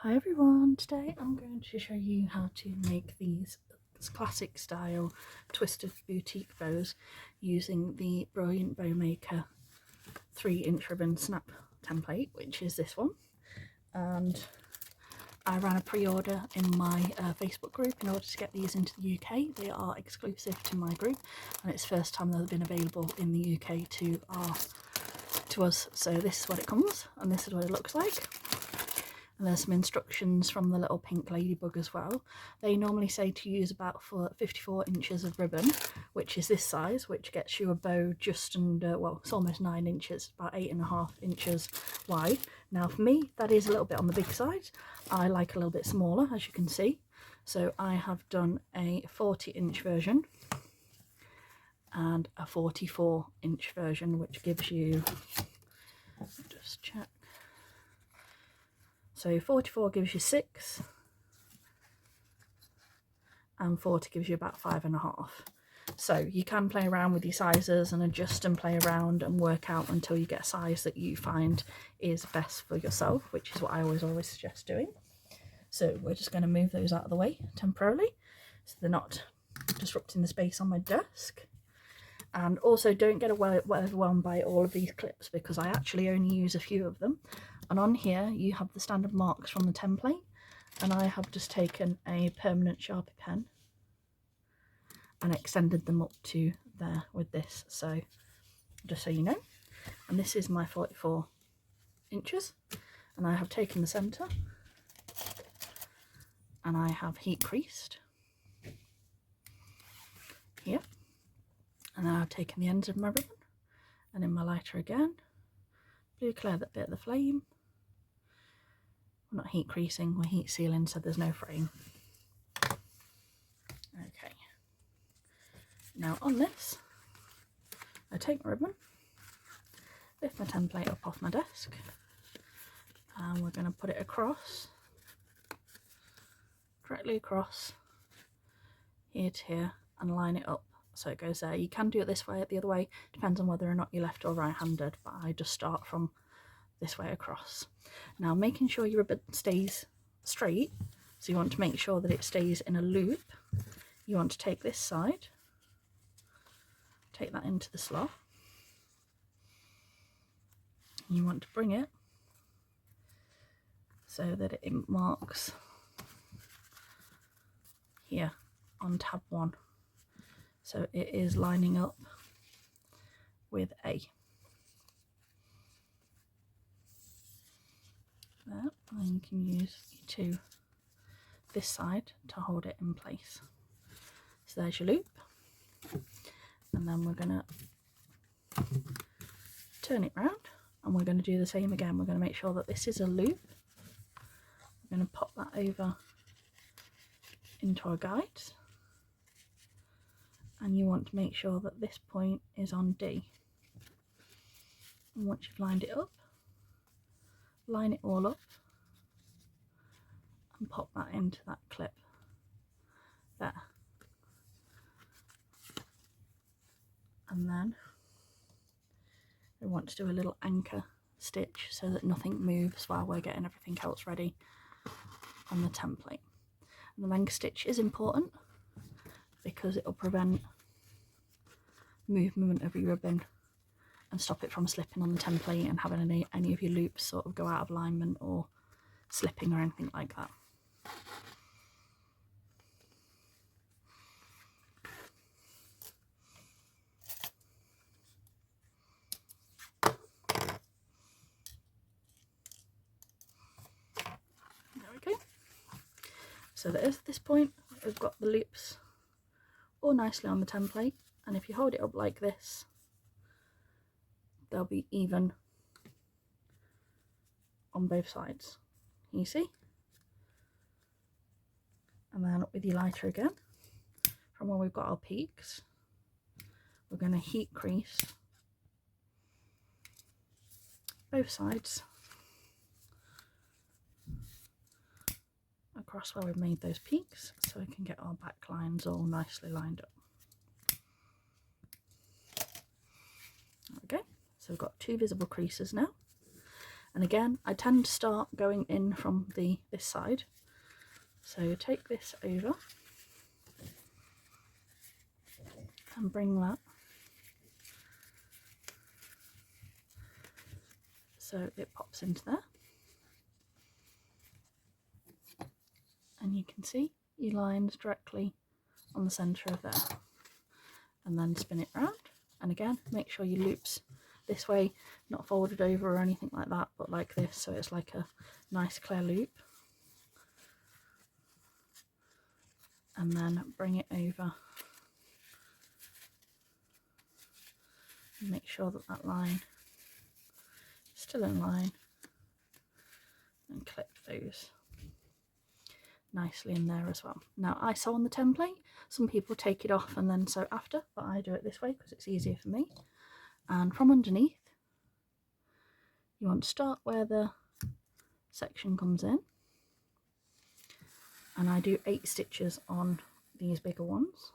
Hi everyone, today I'm going to show you how to make these classic style twisted boutique bows using the Brilliant Bow Maker 3-inch ribbon snap template, which is this one. And I ran a pre-order in my Facebook group in order to get these into the UK. They are exclusive to my group and it's the first time they've been available in the UK to us. So this is what it comes and this is what it looks like. And there's some instructions from the little pink ladybug as well. They normally say to use about 54 inches of ribbon, which is this size, which gets you a bow just under, well, it's almost 9 inches, about 8.5 inches wide. Now for me, that is a little bit on the big side. I like a little bit smaller, as you can see. So I have done a 40-inch version and a 44-inch version, which gives you, just check. So 44 gives you 6 and 40 gives you about 5.5. So you can play around with your sizes and adjust and play around and work out until you get a size that you find is best for yourself, which is what I always suggest doing. So we're just going to move those out of the way temporarily so they're not disrupting the space on my desk. And also don't get overwhelmed by all of these clips because I actually only use a few of them. And on here you have the standard marks from the template, and I have just taken a permanent Sharpie pen and extended them up to there with this, so just so you know. And this is my 44 inches, and I have taken the centre and I have heat creased here, and then I've taken the ends of my ribbon and in my lighter again, blue clear that bit of the flame. We're not heat creasing, we're heat sealing, so there's no fraying. Okay, now on this, I take my ribbon, lift my template up off my desk, and we're going to put it across, directly across here to here, and line it up so it goes there. You can do it this way or the other way, depends on whether or not you're left or right-handed, but I just start from this way across. Now making sure your ribbon stays straight, so you want to make sure that it stays in a loop. You want to take this side, take that into the slot, and you want to bring it so that it marks here on tab 1, so it is lining up with A. There, and you can use this side to hold it in place. So there's your loop, and then we're going to turn it round and we're going to do the same again. We're going to make sure that this is a loop. We're going to pop that over into our guides, and you want to make sure that this point is on D. And once you've lined it up, line it all up and pop that into that clip there. And then we want to do a little anchor stitch so that nothing moves while we're getting everything else ready on the template. And the anchor stitch is important because it will prevent movement of your ribbon and stop it from slipping on the template and having any of your loops sort of go out of alignment or slipping or anything like that. There we go. So that is at this point we've got the loops all nicely on the template, and if you hold it up like this, they'll be even on both sides. Can you see? And then up with your lighter again, from where we've got our peaks, we're going to heat crease both sides across where we've made those peaks, so we can get our back lines all nicely lined up. There we go. So we've got 2 visible creases now, And again, I tend to start going in from this side. So take this over and bring that so it pops into there. And you can see your lines directly on the centre of there. And then spin it round. And again, make sure your loops this way, not folded over or anything like that, but like this, so it's like a nice clear loop. And then bring it over. And make sure that that line is still in line. And clip those nicely in there as well. Now, I sew on the template. Some people take it off and then sew after, but I do it this way because it's easier for me. And from underneath, you want to start where the section comes in. And I do 8 stitches on these bigger ones.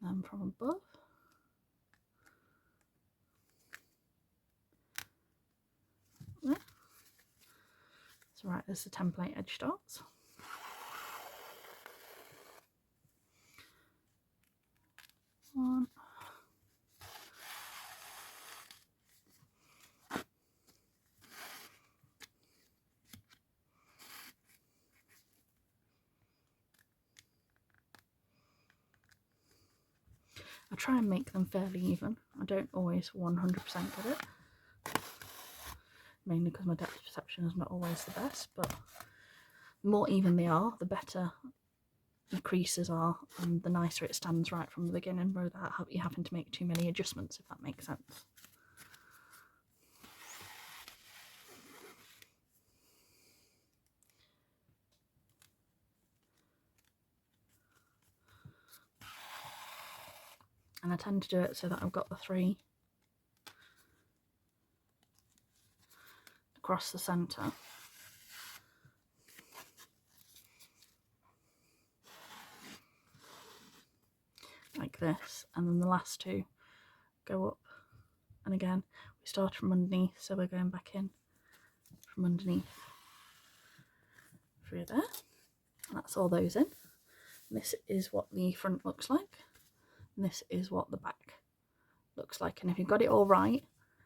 Then from above, there. So right as the template edge starts. One. I try and make them fairly even. I don't always 100% get it. Mainly because my depth perception is not always the best, but the more even they are, the better the creases are and the nicer it stands right from the beginning without you having to make too many adjustments, if that makes sense. And I tend to do it so that I've got the 3 across the centre. Like this, and then the last 2 go up. And again, we start from underneath, so we're going back in from underneath through there. And that's all those in. And this is what the front looks like. And this is what the back looks like. And if you've got it all right,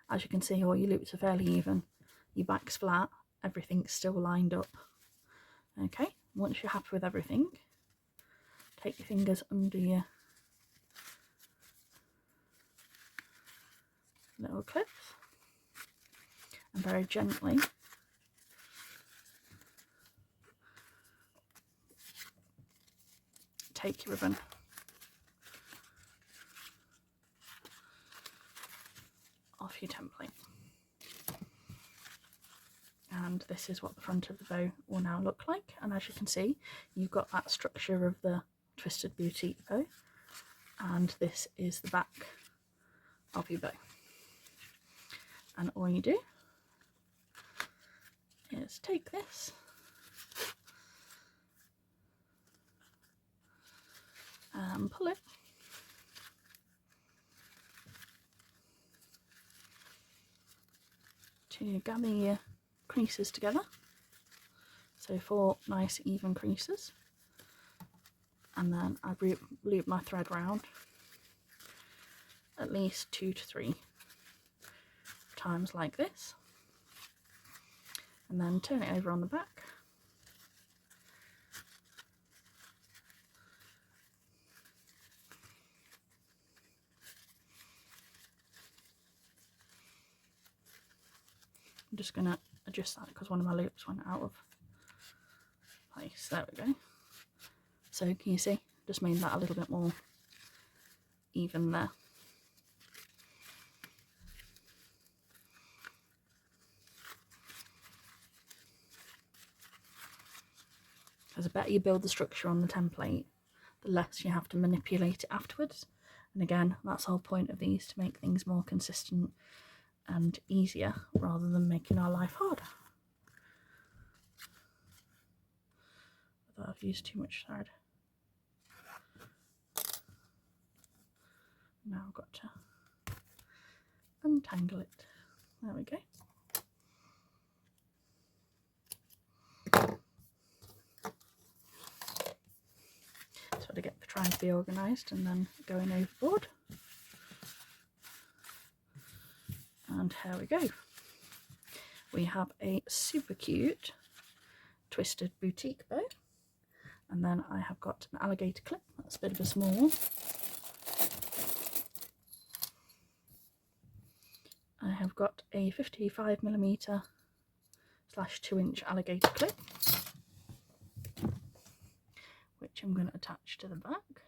as you can see, all your loops are fairly even, your back's flat, everything's still lined up. Okay, once you're happy with everything, take your fingers under your little clips and very gently take your ribbon off your template. And this is what the front of the bow will now look like. And as you can see, you've got that structure of the twisted boutique bow, and this is the back of your bow. And all you do is take this and pull it to gather your creases together. So 4 nice even creases, and then I loop my thread round at least 2 to 3 times like this, and then turn it over on the back. I'm just going to adjust that because one of my loops went out of place. There we go. So can you see? Just made that a little bit more even there. As the better you build the structure on the template, the less you have to manipulate it afterwards. And again, that's the whole point of these, to make things more consistent and easier rather than making our life harder. Although I've used too much thread. Now I've got to untangle it. There we go. So to get trying to be organised and then going overboard. And here we go. We have a super cute twisted boutique bow. And then I have got an alligator clip. That's a bit of a small one. I have got a 55mm / 2-inch alligator clip, which I'm going to attach to the back.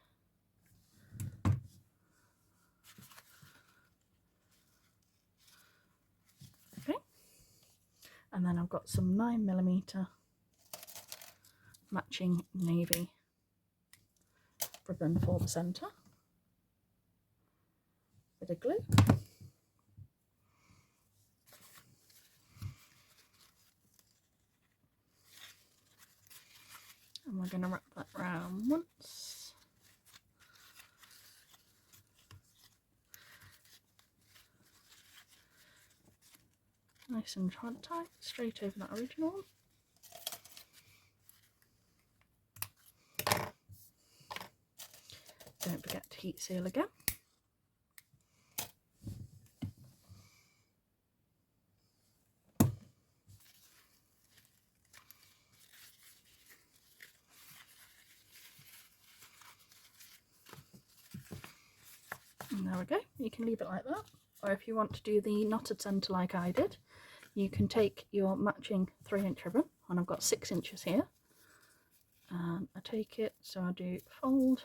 Okay, and then I've got some 9mm matching navy ribbon for the centre. Bit of glue. And we're going to wrap that round once. Nice and tight, straight over that original one. Don't forget to heat seal again. And there we go. You can leave it like that. Or if you want to do the knotted centre like I did, you can take your matching 3-inch ribbon, and I've got 6 inches here. And I take it, so I do fold.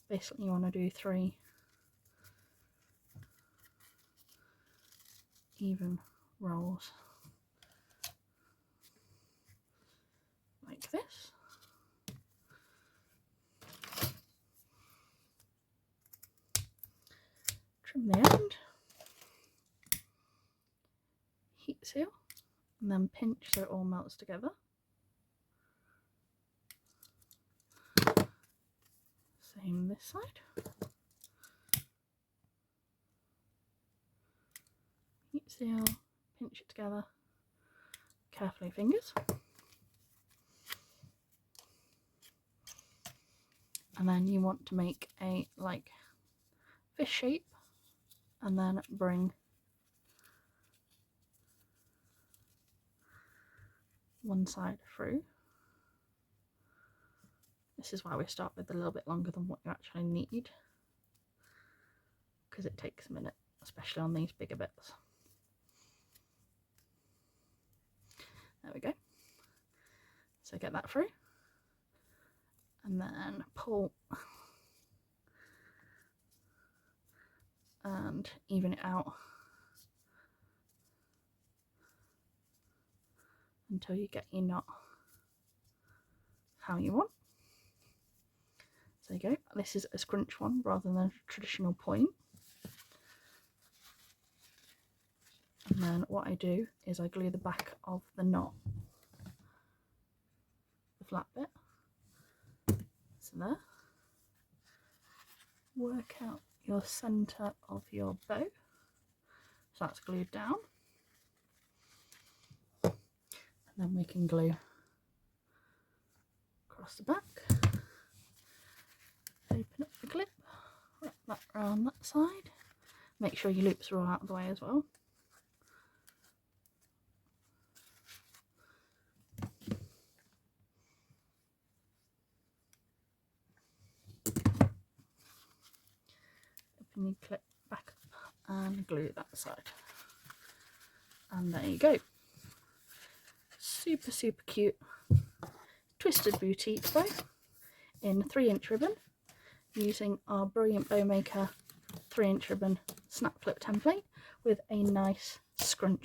Basically you want to do 3 even rolls like this. Trim the end, heat seal, and then pinch so it all melts together. Same this side. Heat seal, pinch it together, carefully fingers. And then you want to make a like fish shape and then bring one side through. This is why we start with a little bit longer than what you actually need, because it takes a minute, especially on these bigger bits. There we go. So get that through and then pull and even it out until you get your knot how you want. So there you go. This is a scrunch one rather than a traditional point. And then what I do is I glue the back of the knot, the flat bit. So there. Work out your centre of your bow. So that's glued down. And then we can glue across the back. Open up the clip, wrap that around that side. Make sure your loops are all out of the way as well. Open your clip back up and glue that side. And there you go. Super, super cute twisted boutique bow in 3-inch ribbon using our Brilliant Bow Maker 3-inch ribbon snap flip template with a nice scrunch